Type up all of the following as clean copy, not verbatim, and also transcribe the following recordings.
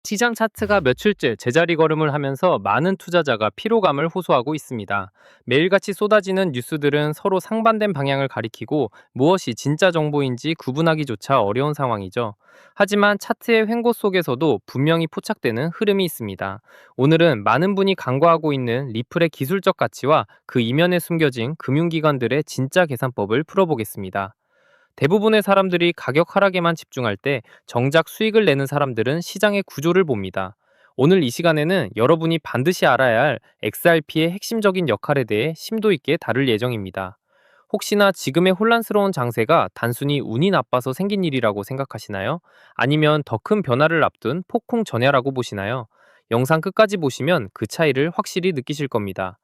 시장 차트가 며칠째 제자리 걸음을 하면서 많은 투자자가 피로감을 호소하고 있습니다. 매일같이 쏟아지는 뉴스들은 서로 상반된 방향을 가리키고 무엇이 진짜 정보인지 구분하기조차 어려운 상황이죠. 하지만 차트의 횡보 속에서도 분명히 포착되는 흐름이 있습니다. 오늘은 많은 분이 간과하고 있는 리플의 기술적 가치와 그 이면에 숨겨진 금융기관들의 진짜 계산법을 풀어보겠습니다. 대부분의 사람들이 가격 하락에만 집중할 때 정작 수익을 내는 사람들은 시장의 구조를 봅니다. 오늘 이 시간에는 여러분이 반드시 알아야 할 XRP의 핵심적인 역할에 대해 심도 있게 다룰 예정입니다. 혹시나 지금의 혼란스러운 장세가 단순히 운이 나빠서 생긴 일이라고 생각하시나요? 아니면 더 큰 변화를 앞둔 폭풍 전야라고 보시나요? 영상 끝까지 보시면 그 차이를 확실히 느끼실 겁니다.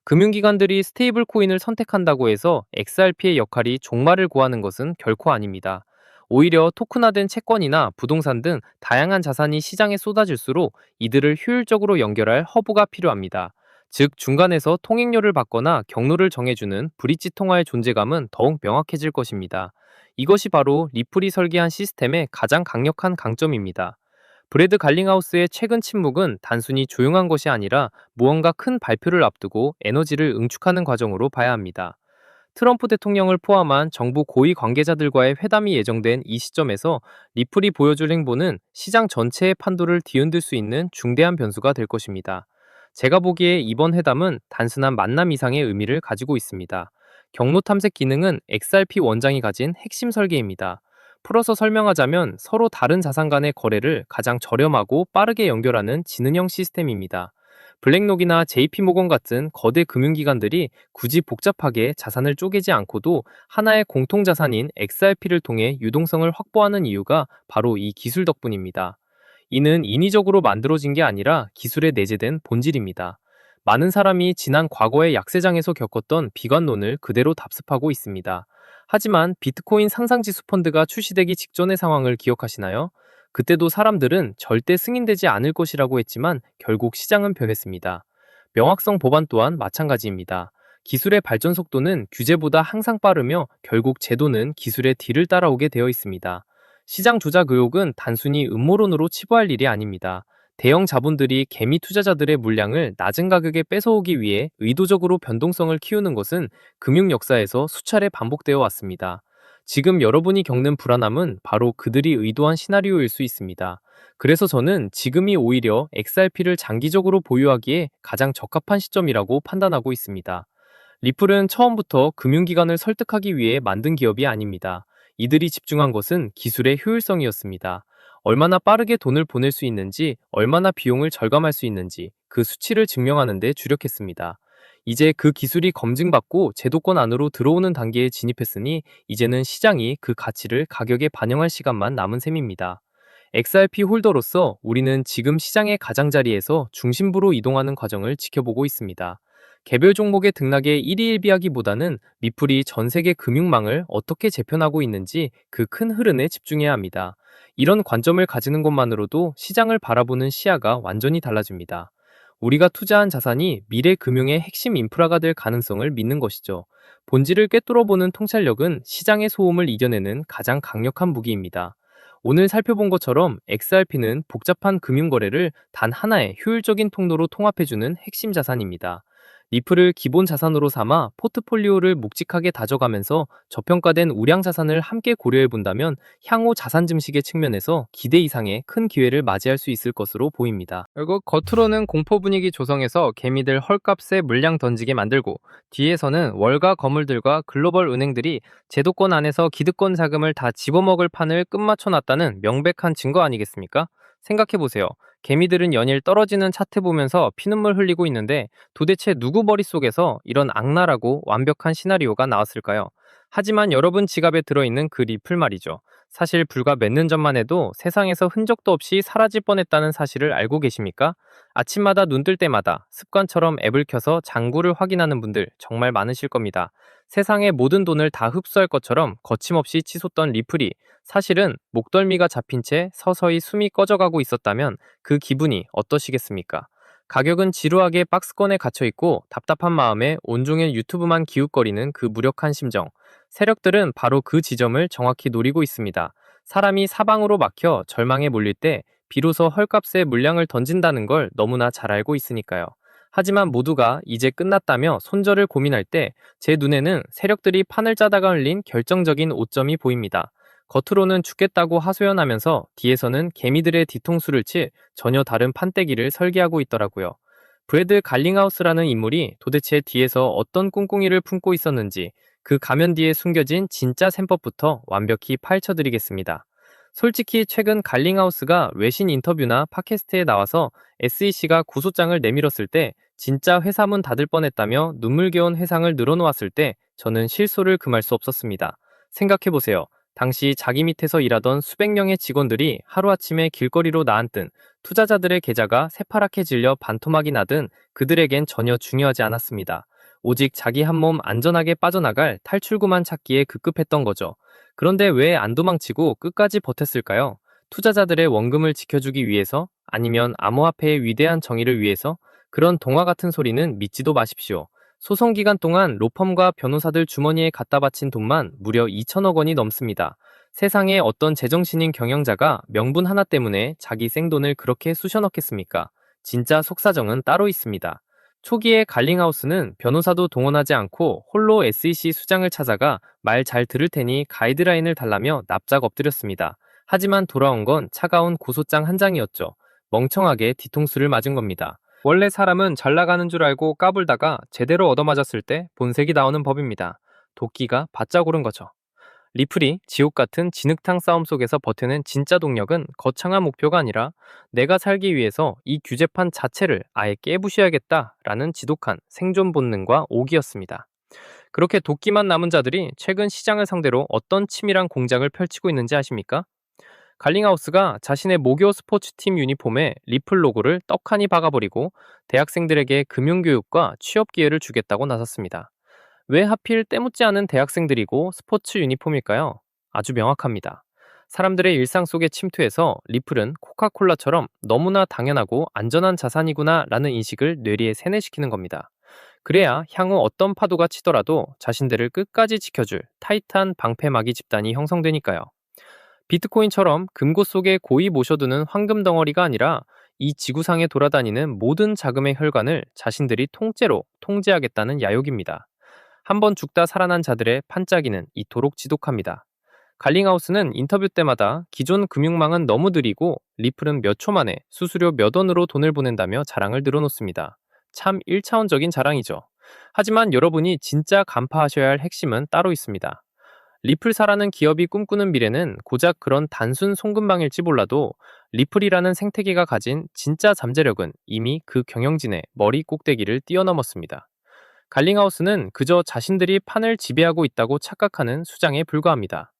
금융기관들이 스테이블 코인을 선택한다고 해서 XRP의 역할이 종말을 고하는 것은 결코 아닙니다. 오히려 토큰화된 채권이나 부동산 등 다양한 자산이 시장에 쏟아질수록 이들을 효율적으로 연결할 허브가 필요합니다. 즉, 중간에서 통행료를 받거나 경로를 정해주는 브릿지 통화의 존재감은 더욱 명확해질 것입니다. 이것이 바로 리플이 설계한 시스템의 가장 강력한 강점입니다. 브래드 갈링하우스의 최근 침묵은 단순히 조용한 것이 아니라 무언가 큰 발표를 앞두고 에너지를 응축하는 과정으로 봐야 합니다. 트럼프 대통령을 포함한 정부 고위 관계자들과의 회담이 예정된 이 시점에서 리플이 보여줄 행보는 시장 전체의 판도를 뒤흔들 수 있는 중대한 변수가 될 것입니다. 제가 보기에 이번 회담은 단순한 만남 이상의 의미를 가지고 있습니다. 경로 탐색 기능은 XRP 원장이 가진 핵심 설계입니다. 풀어서 설명하자면 서로 다른 자산 간의 거래를 가장 저렴하고 빠르게 연결하는 지능형 시스템입니다. 블랙록이나 JP모건 같은 거대 금융기관들이 굳이 복잡하게 자산을 쪼개지 않고도 하나의 공통자산인 XRP를 통해 유동성을 확보하는 이유가 바로 이 기술 덕분입니다. 이는 인위적으로 만들어진 게 아니라 기술에 내재된 본질입니다. 많은 사람이 지난 과거의 약세장에서 겪었던 비관론을 그대로 답습하고 있습니다. 하지만 비트코인 상상지수 펀드가 출시되기 직전의 상황을 기억하시나요? 그때도 사람들은 절대 승인되지 않을 것이라고 했지만 결국 시장은 변했습니다. 명확성 보반 또한 마찬가지입니다. 기술의 발전 속도는 규제보다 항상 빠르며 결국 제도는 기술의 뒤를 따라오게 되어 있습니다. 시장 조작 의혹은 단순히 음모론으로 치부할 일이 아닙니다. 대형 자본들이 개미 투자자들의 물량을 낮은 가격에 뺏어오기 위해 의도적으로 변동성을 키우는 것은 금융 역사에서 수차례 반복되어 왔습니다. 지금 여러분이 겪는 불안함은 바로 그들이 의도한 시나리오일 수 있습니다. 그래서 저는 지금이 오히려 XRP를 장기적으로 보유하기에 가장 적합한 시점이라고 판단하고 있습니다. 리플은 처음부터 금융기관을 설득하기 위해 만든 기업이 아닙니다. 이들이 집중한 것은 기술의 효율성이었습니다. 얼마나 빠르게 돈을 보낼 수 있는지, 얼마나 비용을 절감할 수 있는지 그 수치를 증명하는 데 주력했습니다. 이제 그 기술이 검증받고 제도권 안으로 들어오는 단계에 진입했으니 이제는 시장이 그 가치를 가격에 반영할 시간만 남은 셈입니다. XRP 홀더로서 우리는 지금 시장의 가장자리에서 중심부로 이동하는 과정을 지켜보고 있습니다. 개별 종목의 등락에 일희일비하기보다는 리플이 전 세계 금융망을 어떻게 재편하고 있는지 그 큰 흐름에 집중해야 합니다. 이런 관점을 가지는 것만으로도 시장을 바라보는 시야가 완전히 달라집니다. 우리가 투자한 자산이 미래 금융의 핵심 인프라가 될 가능성을 믿는 것이죠. 본질을 꿰뚫어보는 통찰력은 시장의 소음을 이겨내는 가장 강력한 무기입니다. 오늘 살펴본 것처럼 XRP는 복잡한 금융거래를 단 하나의 효율적인 통로로 통합해주는 핵심 자산입니다. 리플을 기본 자산으로 삼아 포트폴리오를 묵직하게 다져가면서 저평가된 우량 자산을 함께 고려해 본다면 향후 자산 증식의 측면에서 기대 이상의 큰 기회를 맞이할 수 있을 것으로 보입니다. 결국 겉으로는 공포 분위기 조성해서 개미들 헐값에 물량 던지게 만들고 뒤에서는 월가 거물들과 글로벌 은행들이 제도권 안에서 기득권 자금을 다 집어먹을 판을 끝마쳐 놨다는 명백한 증거 아니겠습니까? 생각해보세요. 개미들은 연일 떨어지는 차트 보면서 피눈물 흘리고 있는데 도대체 누구 머릿속에서 이런 악랄하고 완벽한 시나리오가 나왔을까요? 하지만 여러분 지갑에 들어있는 그 리플 말이죠. 사실 불과 몇 년 전만 해도 세상에서 흔적도 없이 사라질 뻔했다는 사실을 알고 계십니까? 아침마다 눈 뜰 때마다 습관처럼 앱을 켜서 장부를 확인하는 분들 정말 많으실 겁니다. 세상의 모든 돈을 다 흡수할 것처럼 거침없이 치솟던 리플이 사실은 목덜미가 잡힌 채 서서히 숨이 꺼져가고 있었다면 그 기분이 어떠시겠습니까? 가격은 지루하게 박스권에 갇혀있고 답답한 마음에 온종일 유튜브만 기웃거리는 그 무력한 심정. 세력들은 바로 그 지점을 정확히 노리고 있습니다. 사람이 사방으로 막혀 절망에 몰릴 때 비로소 헐값에 물량을 던진다는 걸 너무나 잘 알고 있으니까요. 하지만 모두가 이제 끝났다며 손절을 고민할 때 제 눈에는 세력들이 판을 짜다가 흘린 결정적인 오점이 보입니다. 겉으로는 죽겠다고 하소연하면서 뒤에서는 개미들의 뒤통수를 칠 전혀 다른 판때기를 설계하고 있더라고요. 브래드 갈링하우스라는 인물이 도대체 뒤에서 어떤 꿍꿍이를 품고 있었는지 그 가면 뒤에 숨겨진 진짜 셈법부터 완벽히 파헤쳐드리겠습니다. 솔직히 최근 갈링하우스가 외신 인터뷰나 팟캐스트에 나와서 SEC가 고소장을 내밀었을 때 진짜 회사 문 닫을 뻔했다며 눈물겨운 회상을 늘어놓았을 때 저는 실소를 금할 수 없었습니다. 생각해보세요. 당시 자기 밑에서 일하던 수백 명의 직원들이 하루아침에 길거리로 나앉든 투자자들의 계좌가 새파랗게 질려 반토막이 나든 그들에겐 전혀 중요하지 않았습니다. 오직 자기 한 몸 안전하게 빠져나갈 탈출구만 찾기에 급급했던 거죠. 그런데 왜 안 도망치고 끝까지 버텼을까요? 투자자들의 원금을 지켜주기 위해서? 아니면 암호화폐의 위대한 정의를 위해서? 그런 동화 같은 소리는 믿지도 마십시오. 소송 기간 동안 로펌과 변호사들 주머니에 갖다 바친 돈만 무려 2천억 원이 넘습니다. 세상에 어떤 제정신인 경영자가 명분 하나 때문에 자기 생돈을 그렇게 쑤셔넣겠습니까? 진짜 속사정은 따로 있습니다. 초기에 갈링하우스는 변호사도 동원하지 않고 홀로 SEC 수장을 찾아가 말 잘 들을 테니 가이드라인을 달라며 납작 엎드렸습니다. 하지만 돌아온 건 차가운 고소장 한 장이었죠. 멍청하게 뒤통수를 맞은 겁니다. 원래 사람은 잘 나가는 줄 알고 까불다가 제대로 얻어맞았을 때 본색이 나오는 법입니다. 도끼가 바짝 오른 거죠. 리플이 지옥 같은 진흙탕 싸움 속에서 버티는 진짜 동력은 거창한 목표가 아니라 내가 살기 위해서 이 규제판 자체를 아예 깨부셔야겠다라는 지독한 생존 본능과 오기였습니다. 그렇게 도끼만 남은 자들이 최근 시장을 상대로 어떤 치밀한 공작을 펼치고 있는지 아십니까? 갈링하우스가 자신의 모교 스포츠팀 유니폼에 리플 로고를 떡하니 박아버리고 대학생들에게 금융교육과 취업 기회를 주겠다고 나섰습니다. 왜 하필 때묻지 않은 대학생들이고 스포츠 유니폼일까요? 아주 명확합니다. 사람들의 일상 속에 침투해서 리플은 코카콜라처럼 너무나 당연하고 안전한 자산이구나 라는 인식을 뇌리에 세뇌시키는 겁니다. 그래야 향후 어떤 파도가 치더라도 자신들을 끝까지 지켜줄 타이트한 방패막이 집단이 형성되니까요. 비트코인처럼 금고 속에 고이 모셔두는 황금 덩어리가 아니라 이 지구상에 돌아다니는 모든 자금의 혈관을 자신들이 통째로 통제하겠다는 야욕입니다. 한번 죽다 살아난 자들의 판짜기는 이토록 지독합니다. 갈링하우스는 인터뷰 때마다 기존 금융망은 너무 느리고 리플은 몇 초 만에 수수료 몇 원으로 돈을 보낸다며 자랑을 늘어놓습니다. 참 1차원적인 자랑이죠. 하지만 여러분이 진짜 간파하셔야 할 핵심은 따로 있습니다. 리플사라는 기업이 꿈꾸는 미래는 고작 그런 단순 송금망일지 몰라도 리플이라는 생태계가 가진 진짜 잠재력은 이미 그 경영진의 머리 꼭대기를 뛰어넘었습니다. 갈링하우스는 그저 자신들이 판을 지배하고 있다고 착각하는 수장에 불과합니다.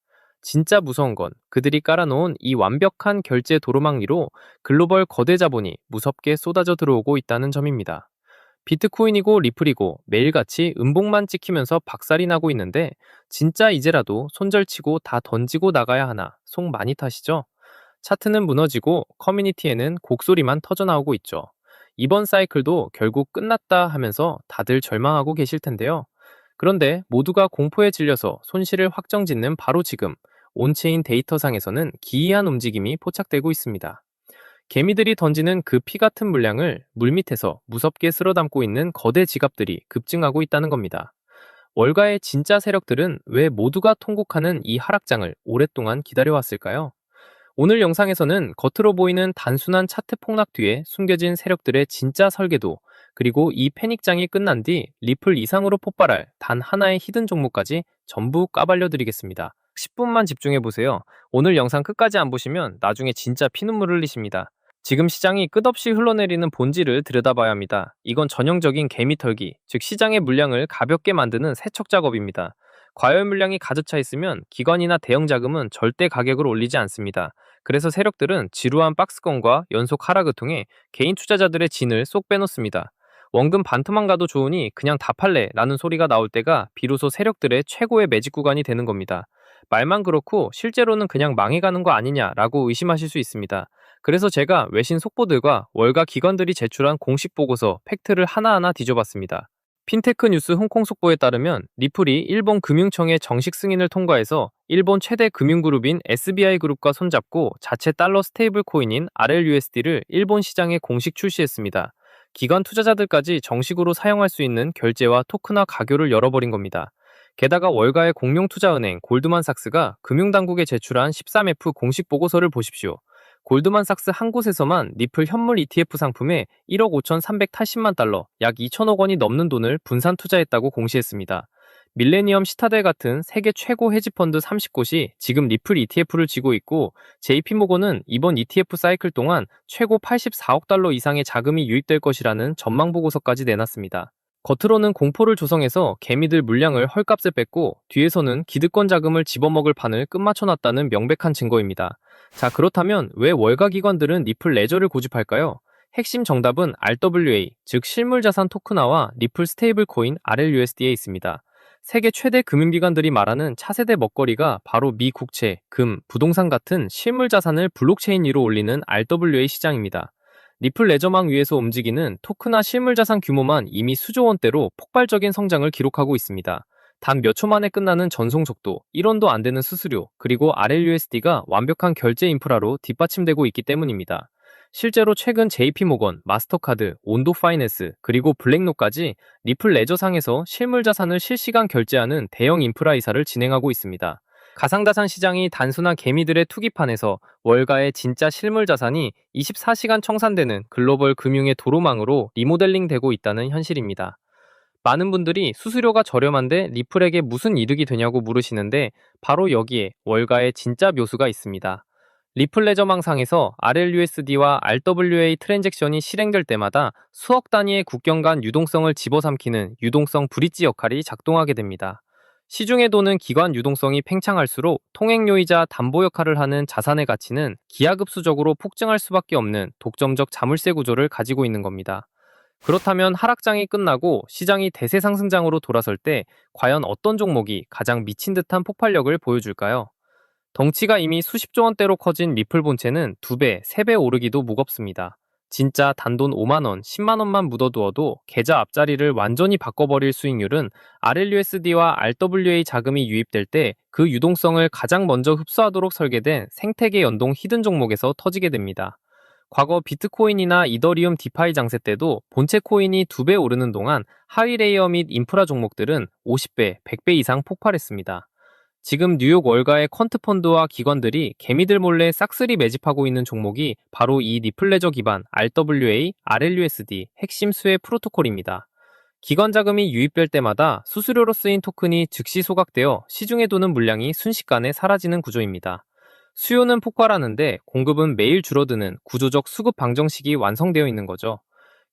진짜 무서운 건 그들이 깔아놓은 이 완벽한 결제 도로망 위로 글로벌 거대 자본이 무섭게 쏟아져 들어오고 있다는 점입니다. 비트코인이고 리플이고 매일같이 음봉만 찍히면서 박살이 나고 있는데 진짜 이제라도 손절치고 다 던지고 나가야 하나 속 많이 타시죠? 차트는 무너지고 커뮤니티에는 곡소리만 터져나오고 있죠. 이번 사이클도 결국 끝났다 하면서 다들 절망하고 계실 텐데요. 그런데 모두가 공포에 질려서 손실을 확정짓는 바로 지금 온체인 데이터상에서는 기이한 움직임이 포착되고 있습니다. 개미들이 던지는 그 피 같은 물량을 물밑에서 무섭게 쓸어담고 있는 거대 지갑들이 급증하고 있다는 겁니다. 월가의 진짜 세력들은 왜 모두가 통곡하는 이 하락장을 오랫동안 기다려왔을까요? 오늘 영상에서는 겉으로 보이는 단순한 차트 폭락 뒤에 숨겨진 세력들의 진짜 설계도, 그리고 이 패닉장이 끝난 뒤 리플 이상으로 폭발할 단 하나의 히든 종목까지 전부 까발려 드리겠습니다. 10분만 집중해보세요. 오늘 영상 끝까지 안 보시면 나중에 진짜 피눈물 흘리십니다. 지금 시장이 끝없이 흘러내리는 본질을 들여다봐야 합니다. 이건 전형적인 개미 털기, 즉 시장의 물량을 가볍게 만드는 세척 작업입니다. 과열 물량이 가득 차 있으면 기관이나 대형 자금은 절대 가격을 올리지 않습니다. 그래서 세력들은 지루한 박스권과 연속 하락을 통해 개인 투자자들의 진을 쏙 빼놓습니다. 원금 반토막 가도 좋으니 그냥 다 팔래 라는 소리가 나올 때가 비로소 세력들의 최고의 매직 구간이 되는 겁니다. 말만 그렇고 실제로는 그냥 망해가는 거 아니냐라고 의심하실 수 있습니다. 그래서 제가 외신 속보들과 월가 기관들이 제출한 공식 보고서 팩트를 하나하나 뒤져봤습니다. 핀테크 뉴스 홍콩 속보에 따르면 리플이 일본 금융청의 정식 승인을 통과해서 일본 최대 금융그룹인 SBI 그룹과 손잡고 자체 달러 스테이블 코인인 RLUSD를 일본 시장에 공식 출시했습니다. 기관 투자자들까지 정식으로 사용할 수 있는 결제와 토큰화 가교를 열어버린 겁니다. 게다가 월가의 공룡 투자은행 골드만삭스가 금융당국에 제출한 13F 공식 보고서를 보십시오. 골드만삭스 한 곳에서만 리플 현물 ETF 상품에 1억 5,380만 달러, 약 2천억 원이 넘는 돈을 분산 투자했다고 공시했습니다. 밀레니엄 시타델 같은 세계 최고 헤지펀드 30곳이 지금 리플 ETF를 쥐고 있고, JP모건은 이번 ETF 사이클 동안 최고 84억 달러 이상의 자금이 유입될 것이라는 전망 보고서까지 내놨습니다. 겉으로는 공포를 조성해서 개미들 물량을 헐값에 뺐고, 뒤에서는 기득권 자금을 집어먹을 판을 끝마쳐놨다는 명백한 증거입니다. 자, 그렇다면 왜 월가 기관들은 리플 레저를 고집할까요? 핵심 정답은 RWA, 즉 실물자산 토큰화와 리플 스테이블 코인 RLUSD에 있습니다. 세계 최대 금융기관들이 말하는 차세대 먹거리가 바로 미 국채, 금, 부동산 같은 실물자산을 블록체인 위로 올리는 RWA 시장입니다. 리플 레저망 위에서 움직이는 토크나 실물자산 규모만 이미 수조 원대로 폭발적인 성장을 기록하고 있습니다. 단 몇 초 만에 끝나는 전송 속도, 1원도 안 되는 수수료, 그리고 RLUSD가 완벽한 결제 인프라로 뒷받침되고 있기 때문입니다. 실제로 최근 JP모건, 마스터카드, 온도파이낸스, 그리고 블랙록까지 리플 레저상에서 실물자산을 실시간 결제하는 대형 인프라 이사를 진행하고 있습니다. 가상자산 시장이 단순한 개미들의 투기판에서 월가의 진짜 실물자산이 24시간 청산되는 글로벌 금융의 도로망으로 리모델링 되고 있다는 현실입니다. 많은 분들이 수수료가 저렴한데 리플에게 무슨 이득이 되냐고 물으시는데, 바로 여기에 월가의 진짜 묘수가 있습니다. 리플 레저망상에서 RLUSD와 RWA 트랜잭션이 실행될 때마다 수억 단위의 국경 간 유동성을 집어삼키는 유동성 브릿지 역할이 작동하게 됩니다. 시중에 도는 기관 유동성이 팽창할수록 통행료이자 담보 역할을 하는 자산의 가치는 기하급수적으로 폭증할 수밖에 없는 독점적 자물쇠 구조를 가지고 있는 겁니다. 그렇다면 하락장이 끝나고 시장이 대세 상승장으로 돌아설 때 과연 어떤 종목이 가장 미친 듯한 폭발력을 보여줄까요? 덩치가 이미 수십조 원대로 커진 리플 본체는 2배, 3배 오르기도 무겁습니다. 진짜 단돈 5만 원, 10만 원만 묻어두어도 계좌 앞자리를 완전히 바꿔버릴 수익률은 RLUSD와 RWA 자금이 유입될 때 그 유동성을 가장 먼저 흡수하도록 설계된 생태계 연동 히든 종목에서 터지게 됩니다. 과거 비트코인이나 이더리움 디파이 장세 때도 본체 코인이 2배 오르는 동안 하위 레이어 및 인프라 종목들은 50배, 100배 이상 폭발했습니다. 지금 뉴욕 월가의 퀀트 펀드와 기관들이 개미들 몰래 싹쓸이 매집하고 있는 종목이 바로 이 리플레저 기반 RWA, RLUSD 핵심 수혜 프로토콜입니다. 기관 자금이 유입될 때마다 수수료로 쓰인 토큰이 즉시 소각되어 시중에 도는 물량이 순식간에 사라지는 구조입니다. 수요는 폭발하는데 공급은 매일 줄어드는 구조적 수급 방정식이 완성되어 있는 거죠.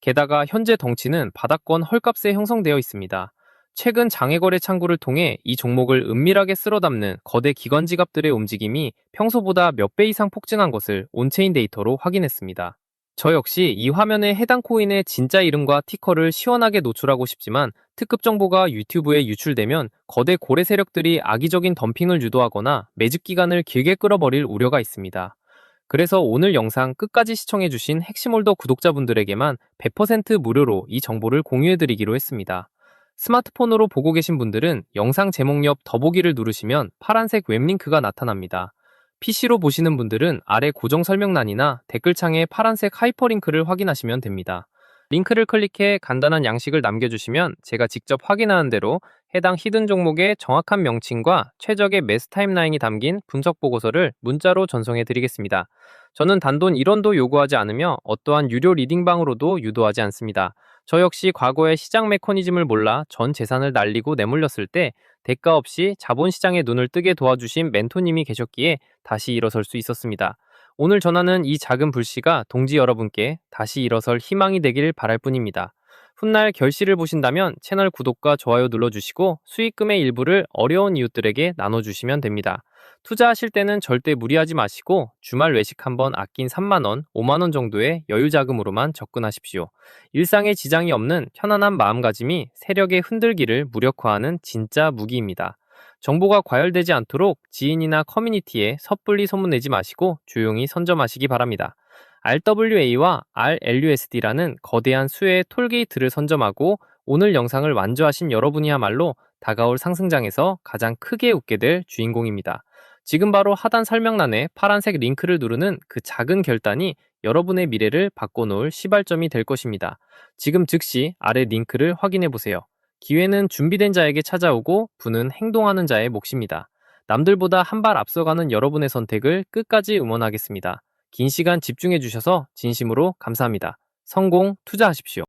게다가 현재 덩치는 바닥권 헐값에 형성되어 있습니다. 최근 장외거래 창구를 통해 이 종목을 은밀하게 쓸어담는 거대 기관 지갑들의 움직임이 평소보다 몇 배 이상 폭증한 것을 온체인 데이터로 확인했습니다. 저 역시 이 화면에 해당 코인의 진짜 이름과 티커를 시원하게 노출하고 싶지만, 특급 정보가 유튜브에 유출되면 거대 고래 세력들이 악의적인 덤핑을 유도하거나 매집 기간을 길게 끌어버릴 우려가 있습니다. 그래서 오늘 영상 끝까지 시청해주신 핵심홀더 구독자분들에게만 100% 무료로 이 정보를 공유해드리기로 했습니다. 스마트폰으로 보고 계신 분들은 영상 제목 옆 더보기를 누르시면 파란색 웹링크가 나타납니다. PC로 보시는 분들은 아래 고정 설명란이나 댓글창에 파란색 하이퍼링크를 확인하시면 됩니다. 링크를 클릭해 간단한 양식을 남겨주시면 제가 직접 확인하는 대로 해당 히든 종목의 정확한 명칭과 최적의 매수 타임라인이 담긴 분석 보고서를 문자로 전송해 드리겠습니다. 저는 단돈 1원도 요구하지 않으며 어떠한 유료 리딩방으로도 유도하지 않습니다. 저 역시 과거의 시장 메커니즘을 몰라 전 재산을 날리고 내몰렸을 때 대가 없이 자본시장에 눈을 뜨게 도와주신 멘토님이 계셨기에 다시 일어설 수 있었습니다. 오늘 전하는 이 작은 불씨가 동지 여러분께 다시 일어설 희망이 되길 바랄 뿐입니다. 훗날 결실을 보신다면 채널 구독과 좋아요 눌러주시고 수익금의 일부를 어려운 이웃들에게 나눠주시면 됩니다. 투자하실 때는 절대 무리하지 마시고 주말 외식 한번 아낀 3만원, 5만원 정도의 여유자금으로만 접근하십시오. 일상에 지장이 없는 편안한 마음가짐이 세력의 흔들기를 무력화하는 진짜 무기입니다. 정보가 과열되지 않도록 지인이나 커뮤니티에 섣불리 소문내지 마시고 조용히 선점하시기 바랍니다. RWA와 RLUSD라는 거대한 수의 톨게이트를 선점하고 오늘 영상을 완주하신 여러분이야말로 다가올 상승장에서 가장 크게 웃게 될 주인공입니다. 지금 바로 하단 설명란에 파란색 링크를 누르는 그 작은 결단이 여러분의 미래를 바꿔놓을 시발점이 될 것입니다. 지금 즉시 아래 링크를 확인해 보세요. 기회는 준비된 자에게 찾아오고 부는 행동하는 자의 몫입니다. 남들보다 한 발 앞서가는 여러분의 선택을 끝까지 응원하겠습니다. 긴 시간 집중해 주셔서 진심으로 감사합니다. 성공 투자하십시오.